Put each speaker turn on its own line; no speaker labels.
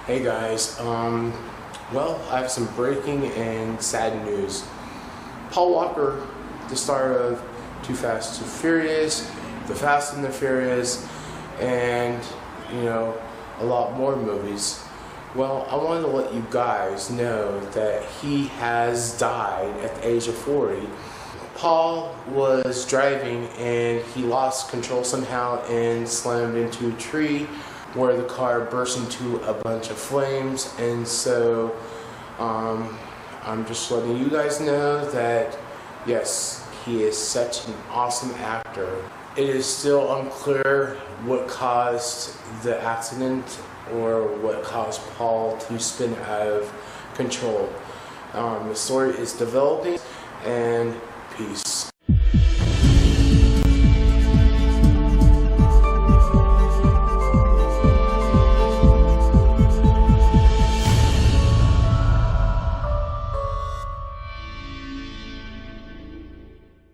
Hey guys, well, I have some breaking and sad news. Paul Walker, the star of Too Fast, Too Furious, The Fast and the Furious, and, a lot more movies. Well, I wanted to let you guys know that he has died at the age of 40. Paul was driving and he lost control somehow and slammed into a tree where the car burst into a bunch of flames. And so I'm just letting you guys know that yes, he is such an awesome actor. It is still unclear what caused the accident or what caused Paul to spin out of control. The story is developing, and peace.